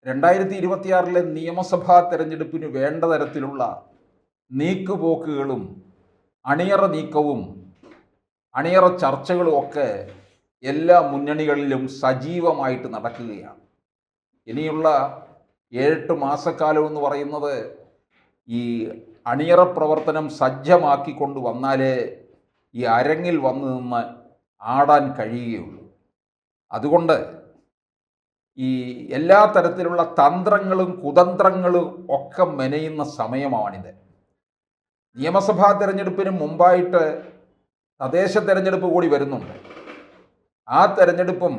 2026 നിയമസഭാ തെരഞ്ഞെടുപ്പിന് വേണ്ട തരത്തിലുള്ള നീക്കുപോക്കുകളും അണിയറ നീക്കവും അണിയറ ചർച്ചകളും ഒക്കെ എല്ലാ മുന്നണികളിലും സജീവമായിട്ട് നടക്കുകയാണ്. ഇനിയുള്ള 7-8 മാസക്കാലം എന്ന് പറയുന്നത് ഈ അണിയറ പ്രവർത്തനം സജ്ജമാക്കിക്കൊണ്ട് വന്നാലേ ഈ അരങ്ങിൽ വന്നു നിന്ന് ആടാൻ കഴിയുകയുള്ളൂ. അതുകൊണ്ട് ഈ എല്ലാ തരത്തിലുള്ള തന്ത്രങ്ങളും കുതന്ത്രങ്ങളും ഒക്കെ മെനയുന്ന സമയമാണിത്. നിയമസഭാ തെരഞ്ഞെടുപ്പിന് മുമ്പായിട്ട് തദ്ദേശ തെരഞ്ഞെടുപ്പ് കൂടി വരുന്നുണ്ട്. ആ തെരഞ്ഞെടുപ്പും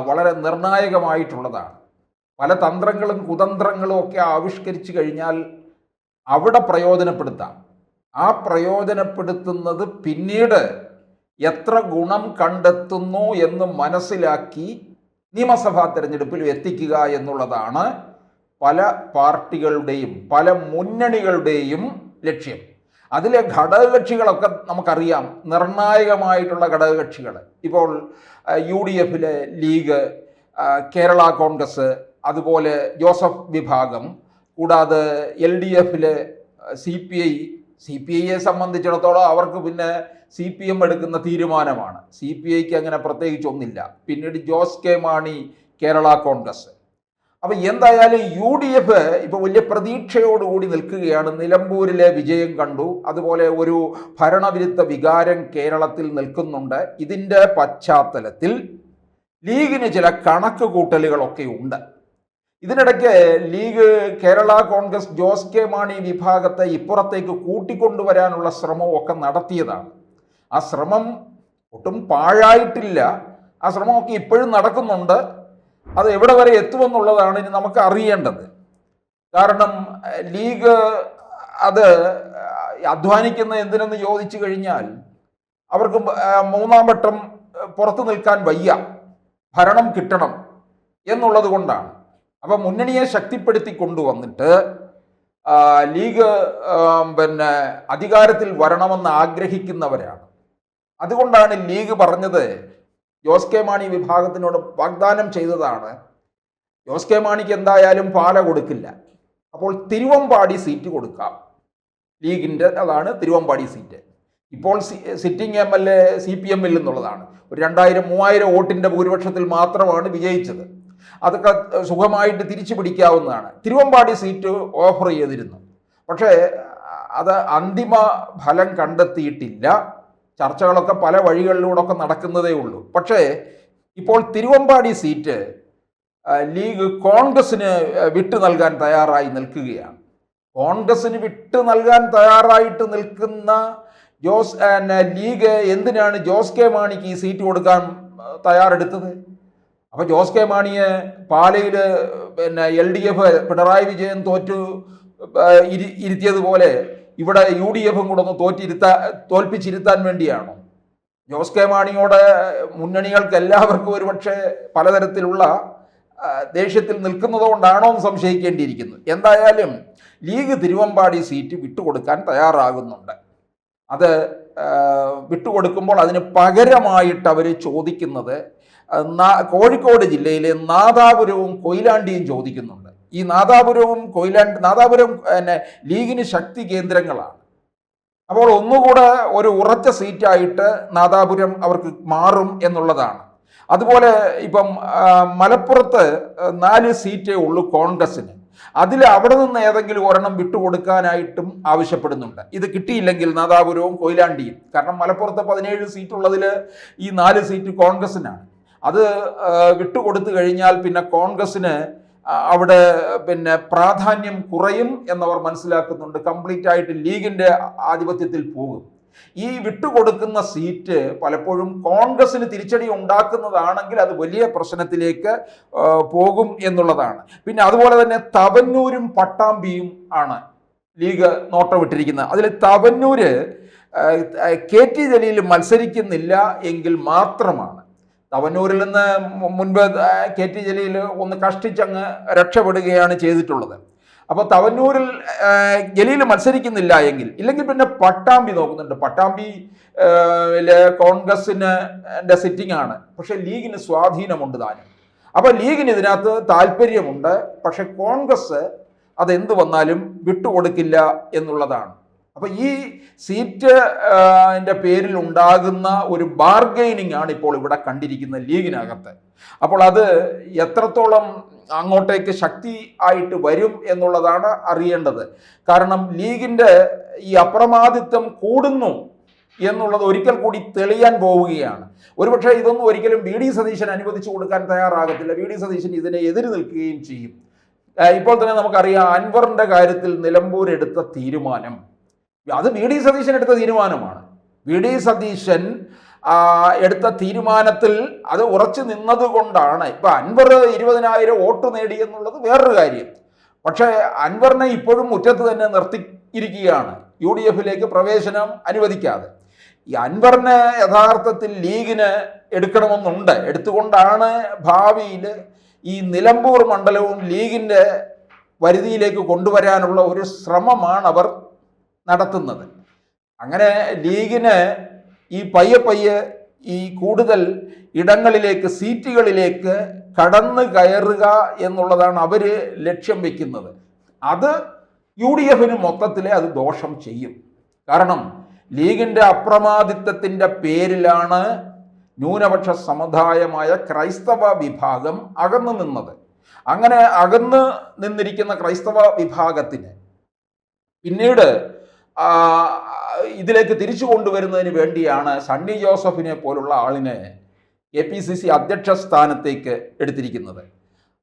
വളരെ നിർണായകമായിട്ടുള്ളതാണ്. പല തന്ത്രങ്ങളും കുതന്ത്രങ്ങളും ഒക്കെ ആവിഷ്കരിച്ചു കഴിഞ്ഞാൽ അവിടെ പ്രയോജനപ്പെടുത്താം. ആ പ്രയോജനപ്പെടുത്തുന്നത് പിന്നീട് എത്ര ഗുണം കണ്ടെത്തുന്നു എന്ന് മനസ്സിലാക്കി നിയമസഭാ തെരഞ്ഞെടുപ്പിൽ എത്തിക്കുക എന്നുള്ളതാണ് പല പാർട്ടികളുടെയും പല മുന്നണികളുടെയും ലക്ഷ്യം. അതിലെ ഘടകകക്ഷികളൊക്കെ നമുക്കറിയാം, നിർണായകമായിട്ടുള്ള ഘടകകക്ഷികൾ. ഇപ്പോൾ UDF ലീഗ്, കേരള കോൺഗ്രസ്, അതുപോലെ ജോസഫ് വിഭാഗം, കൂടാതെ LDF CPIയെ സംബന്ധിച്ചിടത്തോളം അവർക്ക് പിന്നെ CPM എടുക്കുന്ന തീരുമാനമാണ്. CPIക്ക് അങ്ങനെ പ്രത്യേകിച്ചൊന്നില്ല. പിന്നീട് ജോസ് കെ മാണി, കേരള കോൺഗ്രസ്. അപ്പം എന്തായാലും UDF ഇപ്പോൾ വലിയ പ്രതീക്ഷയോടുകൂടി നിൽക്കുകയാണ്. നിലമ്പൂരിലെ വിജയം കണ്ടു. അതുപോലെ ഒരു ഭരണവിരുദ്ധ വികാരം കേരളത്തിൽ നിൽക്കുന്നുണ്ട്. ഇതിൻ്റെ പശ്ചാത്തലത്തിൽ ലീഗിന് ചില കണക്ക് കൂട്ടലുകളൊക്കെ ഉണ്ട്. ഇതിനിടയ്ക്ക് ലീഗ്, കേരള കോൺഗ്രസ്, ജോസ് കെ മാണി വിഭാഗത്തെ ഇപ്പുറത്തേക്ക് കൂട്ടിക്കൊണ്ടുവരാനുള്ള ശ്രമവും ഒക്കെ നടത്തിയതാണ്. ആ ശ്രമം ഒട്ടും പാഴായിട്ടില്ല. ആ ശ്രമമൊക്കെ ഇപ്പോഴും നടക്കുന്നുണ്ട്. അത് എവിടെ വരെ എത്തുമെന്നുള്ളതാണ് ഇനി നമുക്ക് അറിയേണ്ടത്. കാരണം ലീഗ് അത് അധ്വാനിക്കുന്ന എന്തിനെന്ന് ചോദിച്ചു കഴിഞ്ഞാൽ അവർക്ക് 3-ാം വട്ടം പുറത്തു നിൽക്കാൻ വയ്യ, ഭരണം കിട്ടണം എന്നുള്ളത് കൊണ്ടാണ്. അപ്പം മുന്നണിയെ ശക്തിപ്പെടുത്തി കൊണ്ടുവന്നിട്ട് ലീഗ് അധികാരത്തിൽ വരണമെന്ന് ആഗ്രഹിക്കുന്നവരാണ്. അതുകൊണ്ടാണ് ലീഗ് പറഞ്ഞത്, ജോസ് കെ മാണി വിഭാഗത്തിനോട് വാഗ്ദാനം ചെയ്തതാണ്, ജോസ് കെ മാണിക്ക് എന്തായാലും പാല കൊടുക്കില്ല, അപ്പോൾ തിരുവമ്പാടി സീറ്റ് കൊടുക്കാം. ലീഗിൻ്റെ അതാണ് തിരുവമ്പാടി സീറ്റ്. ഇപ്പോൾ സിറ്റിംഗ് MLA CPM-ൽ നിന്നുള്ളതാണ്. ഒരു 2000-3000 വോട്ടിൻ്റെ ഭൂരിപക്ഷത്തിൽ മാത്രമാണ് വിജയിച്ചത്. അതൊക്കെ സുഖമായിട്ട് തിരിച്ചു പിടിക്കാവുന്നതാണ്. തിരുവമ്പാടി സീറ്റ് ഓഫർ ചെയ്തിരുന്നു. പക്ഷേ അത് അന്തിമ ഫലം കണ്ടെത്തിയിട്ടില്ല. ചർച്ചകളൊക്കെ പല വഴികളിലൂടെയൊക്കെ നടക്കുന്നതേ ഉള്ളൂ. പക്ഷേ ഇപ്പോൾ തിരുവമ്പാടി സീറ്റ് ലീഗ് കോൺഗ്രസിന് വിട്ടു നൽകാൻ തയ്യാറായി നിൽക്കുകയാണ്. കോൺഗ്രസിന് വിട്ടു നൽകാൻ തയ്യാറായിട്ട് നിൽക്കുന്ന ലീഗ് എന്തിനാണ് ജോസ് കെ മാണിക്ക് ഈ സീറ്റ് കൊടുക്കാൻ തയ്യാറെടുത്തത്? അപ്പോൾ ജോസ് കെ മാണിയെ പാലയിൽ LDF പിണറായി വിജയൻ ഇരുത്തിയതുപോലെ ഇവിടെ UDF-ഉം കൂടെ ഒന്ന് തോൽപ്പിച്ചിരുത്താൻ വേണ്ടിയാണോ? ജോസ് കെ മാണിയോട് മുന്നണികൾക്ക് എല്ലാവർക്കും ഒരുപക്ഷെ പലതരത്തിലുള്ള ദേഷ്യത്തിൽ നിൽക്കുന്നത് കൊണ്ടാണോ എന്ന് സംശയിക്കേണ്ടിയിരിക്കുന്നു. എന്തായാലും ലീഗ് തിരുവമ്പാടി സീറ്റ് വിട്ടുകൊടുക്കാൻ തയ്യാറാകുന്നുണ്ട്. അത് വിട്ടുകൊടുക്കുമ്പോൾ അതിന് പകരമായിട്ട് അവർ ചോദിക്കുന്നത് കോഴിക്കോട് ജില്ലയിലെ നാദാപുരവും കൊയിലാണ്ടിയും ചോദിക്കുന്നുണ്ട്. ഈ നാദാപുരം ലീഗിന് ശക്തി കേന്ദ്രങ്ങളാണ്. അപ്പോൾ ഒന്നുകൂടെ ഒരു ഉറച്ച സീറ്റായിട്ട് നാദാപുരം അവർക്ക് മാറും എന്നുള്ളതാണ്. അതുപോലെ ഇപ്പം മലപ്പുറത്ത് 4 സീറ്റേ ഉള്ളൂ കോൺഗ്രസിന്. അവിടെ നിന്ന് ഏതെങ്കിലും ഒരെണ്ണം വിട്ടുകൊടുക്കാനായിട്ടും ആവശ്യപ്പെടുന്നുണ്ട്. ഇത് കിട്ടിയില്ലെങ്കിൽ നാദാപുരവും കൊയിലാണ്ടിയും, കാരണം മലപ്പുറത്ത് 17 സീറ്റുള്ളതിൽ ഈ 4 സീറ്റ് കോൺഗ്രസിനാണ്. അത് വിട്ടുകൊടുത്തു കഴിഞ്ഞാൽ പിന്നെ കോൺഗ്രസിന് അവിടെ പ്രാധാന്യം കുറയും എന്നവർ മനസ്സിലാക്കുന്നുണ്ട്. കംപ്ലീറ്റ് ആയിട്ട് ലീഗിൻ്റെ ആധിപത്യത്തിൽ പോകും. ഈ വിട്ടുകൊടുക്കുന്ന സീറ്റ് പലപ്പോഴും കോൺഗ്രസിന് തിരിച്ചടി ഉണ്ടാക്കുന്നതാണെങ്കിൽ അത് വലിയ പ്രശ്നത്തിലേക്ക് പോകും എന്നുള്ളതാണ്. പിന്നെ അതുപോലെ തന്നെ തവന്നൂരും പട്ടാമ്പിയും ആണ് ലീഗ് നോട്ടമിട്ടിരിക്കുന്നത്. അതിൽ തവന്നൂര് KT ജലീൽ മത്സരിക്കുന്നില്ല എങ്കിൽ മാത്രമാണ്. തവന്നൂരിൽ നിന്ന് മുൻപ് KT ജലീൽ ഒന്ന് കഷ്ടിച്ചങ്ങ് രക്ഷപ്പെടുകയാണ് ചെയ്തിട്ടുള്ളത്. അപ്പോൾ തവന്നൂരിൽ ജലീൽ മത്സരിക്കുന്നില്ല ഇല്ലെങ്കിൽ പിന്നെ പട്ടാമ്പി നോക്കുന്നുണ്ട്. പട്ടാമ്പി കോൺഗ്രസിന് സിറ്റിംഗ് ആണ്, പക്ഷെ ലീഗിന് സ്വാധീനമുണ്ട് താനും. അപ്പോൾ ലീഗിന് ഇതിനകത്ത് താല്പര്യമുണ്ട്. പക്ഷെ കോൺഗ്രസ് അതെന്ത് വന്നാലും വിട്ടുകൊടുക്കില്ല എന്നുള്ളതാണ്. അപ്പൊ ഈ സീറ്റ് പേരിൽ ഉണ്ടാകുന്ന ഒരു ബാർഗെയിനിങ് ആണ് ഇപ്പോൾ ഇവിടെ കണ്ടിരിക്കുന്ന ലീഗിനകത്ത്. അപ്പോൾ അത് എത്രത്തോളം അങ്ങോട്ടേക്ക് ശക്തി ആയിട്ട് വരും എന്നുള്ളതാണ് അറിയേണ്ടത്. കാരണം ലീഗിൻ്റെ ഈ അപ്രമാദിത്വം കൂടുന്നു എന്നുള്ളത് ഒരിക്കൽ കൂടി തെളിയാൻ പോവുകയാണ്. ഒരുപക്ഷെ ഇതൊന്നും ഒരിക്കലും വി ഡി സതീശൻ അനുവദിച്ചു കൊടുക്കാൻ തയ്യാറാകത്തില്ല. വി ഡി സതീശൻ ഇതിനെ എതിര് നിൽക്കുകയും ചെയ്യും. ഇപ്പോൾ തന്നെ നമുക്കറിയാം, അൻവറിന്റെ കാര്യത്തിൽ നിലമ്പൂർ എടുത്ത തീരുമാനം അത് വി ഡി സതീശൻ എടുത്ത തീരുമാനമാണ്. വി ഡി സതീശൻ എടുത്ത തീരുമാനത്തിൽ അത് ഉറച്ചു നിന്നതുകൊണ്ടാണ് ഇപ്പൊ അൻവർ 20,000 വോട്ട് നേടി എന്നുള്ളത് വേറൊരു കാര്യം. പക്ഷേ അൻവറിനെ ഇപ്പോഴും മുറ്റത്ത് തന്നെ നിർത്തിയിരിക്കുകയാണ്, UDF പ്രവേശനം അനുവദിക്കാതെ. ഈ അൻവറിനെ യഥാർത്ഥത്തിൽ ലീഗിന് എടുക്കണമെന്നുണ്ട്. എടുത്തുകൊണ്ടാണ് ഭാവിയിൽ ഈ നിലമ്പൂർ മണ്ഡലവും ലീഗിൻ്റെ വരുതിയിലേക്ക് കൊണ്ടുവരാനുള്ള ഒരു ശ്രമമാണ് അവർ നടത്തുന്നത്. അങ്ങനെ ലീഗിന് ഈ പയ്യെ ഈ കൂടുതൽ ഇടങ്ങളിലേക്ക്, സീറ്റുകളിലേക്ക് കടന്നു കയറുക എന്നുള്ളതാണ് അവർ ലക്ഷ്യം വയ്ക്കുന്നത്. അത് UDF മൊത്തത്തിൽ അത് ദോഷം ചെയ്യും. കാരണം ലീഗിൻ്റെ അപ്രമാദിത്വത്തിൻ്റെ പേരിലാണ് ന്യൂനപക്ഷ സമുദായമായ ക്രൈസ്തവ വിഭാഗം അകന്നു നിന്നത്. അങ്ങനെ അകന്ന് നിന്നിരിക്കുന്ന ക്രൈസ്തവ വിഭാഗത്തിന് പിന്നീട് ഇതിലേക്ക് തിരിച്ചു കൊണ്ടുവരുന്നതിന് വേണ്ടിയാണ് സണ്ണി ജോസഫിനെ പോലുള്ള ആളിനെ APCC അധ്യക്ഷ സ്ഥാനത്തേക്ക് എടുത്തിരിക്കുന്നത്.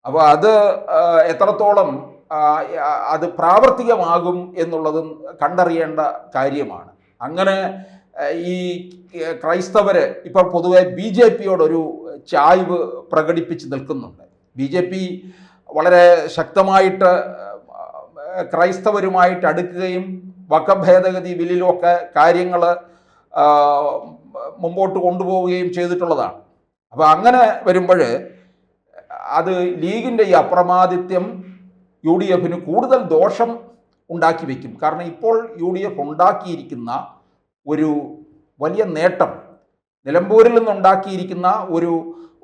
അപ്പോൾ അത് എത്രത്തോളം അത് പ്രാവർത്തികമാകും എന്നുള്ളതും കണ്ടറിയേണ്ട കാര്യമാണ്. അങ്ങനെ ഈ ക്രൈസ്തവര് ഇപ്പോൾ പൊതുവെ BJP യോടൊരു ചായ്വ് പ്രകടിപ്പിച്ച് നിൽക്കുന്നുണ്ട്. BJP വളരെ ശക്തമായിട്ട് ക്രൈസ്തവരുമായിട്ട് അടുക്കുകയും വഖഫ് ഭേദഗതി ബില്ലിലൊക്കെ കാര്യങ്ങൾ മുമ്പോട്ട് കൊണ്ടുപോവുകയും ചെയ്തിട്ടുള്ളതാണ്. അപ്പോൾ അങ്ങനെ വരുമ്പോൾ അത് ലീഗിൻ്റെ ഈ അപ്രമാദിത്യം UDF കൂടുതൽ ദോഷം ഉണ്ടാക്കി വയ്ക്കും. കാരണം ഇപ്പോൾ UDF ഉണ്ടാക്കിയിരിക്കുന്ന ഒരു വലിയ നേട്ടം, നിലമ്പൂരിൽ നിന്നുണ്ടാക്കിയിരിക്കുന്ന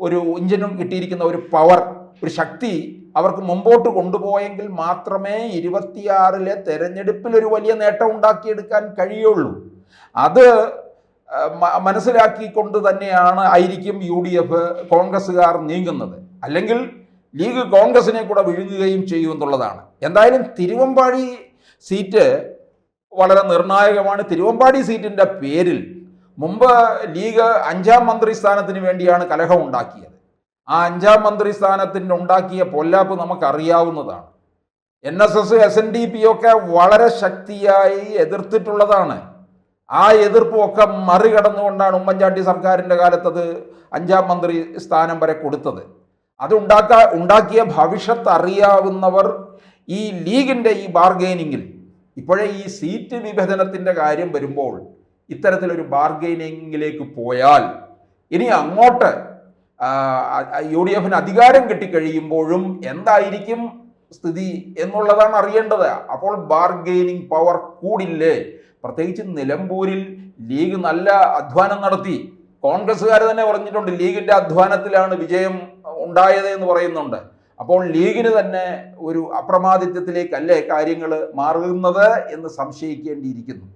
ഒരു ഇഞ്ചിനും കിട്ടിയിരിക്കുന്ന ഒരു പവർ, ഒരു ശക്തി അവർക്ക് മുമ്പോട്ട് കൊണ്ടുപോയെങ്കിൽ മാത്രമേ 26-ലെ തെരഞ്ഞെടുപ്പിൽ ഒരു വലിയ നേട്ടം ഉണ്ടാക്കിയെടുക്കാൻ കഴിയുള്ളൂ. അത് മനസ്സിലാക്കിക്കൊണ്ട് ആയിരിക്കും UDF കോൺഗ്രസ്സുകാർ നീങ്ങുന്നത്. അല്ലെങ്കിൽ ലീഗ് കോൺഗ്രസിനെ കൂടെ വിഴുങ്ങുകയും ചെയ്യുമെന്നുള്ളതാണ്. എന്തായാലും തിരുവമ്പാടി സീറ്റ് വളരെ നിർണായകമാണ്. തിരുവമ്പാടി സീറ്റിൻ്റെ പേരിൽ മുമ്പ് ലീഗ് 5ാം മന്ത്രി സ്ഥാനത്തിന് വേണ്ടിയാണ് കലഹം ഉണ്ടാക്കിയത്. ആ 5ാം മന്ത്രി സ്ഥാനത്തിന് ഉണ്ടാക്കിയ പൊല്ലാപ്പ് നമുക്കറിയാവുന്നതാണ്. NSS SNDP ഒക്കെ വളരെ ശക്തിയായി എതിർത്തിട്ടുള്ളതാണ്. ആ എതിർപ്പുമൊക്കെ മറികടന്നുകൊണ്ടാണ് ഉമ്മൻചാണ്ടി സർക്കാരിൻ്റെ കാലത്തത് 5ാം മന്ത്രി സ്ഥാനം വരെ കൊടുത്തത്. ഉണ്ടാക്കിയ ഭവിഷ്യത്ത് അറിയാവുന്നവർ ഈ ലീഗിൻ്റെ ഈ ബാർഗെയിനിങ്ങിൽ, ഇപ്പോഴേ ഈ സീറ്റ് വിഭജനത്തിൻ്റെ കാര്യം വരുമ്പോൾ ഇത്തരത്തിലൊരു ബാർഗെയിനിങ്ങിലേക്ക് പോയാൽ ഇനി അങ്ങോട്ട് UDF അധികാരം കിട്ടിക്കഴിയുമ്പോഴും എന്തായിരിക്കും സ്ഥിതി എന്നുള്ളതാണ് അറിയേണ്ടത്. അപ്പോൾ ബാർഗെയിനിങ് പവർ കൂടില്ലേ? പ്രത്യേകിച്ച് നിലമ്പൂരിൽ ലീഗ് നല്ല അധ്വാനം നടത്തി. കോൺഗ്രസ്സുകാർ തന്നെ പറഞ്ഞിട്ടുണ്ട് ലീഗിൻ്റെ അധ്വാനത്തിലാണ് വിജയം ഉണ്ടായത് എന്ന് പറയുന്നുണ്ട്. അപ്പോൾ ലീഗിന് തന്നെ ഒരു അപ്രമാദിത്വത്തിലേക്കല്ലേ കാര്യങ്ങൾ മാറുന്നത് എന്ന് സംശയിക്കേണ്ടിയിരിക്കുന്നു.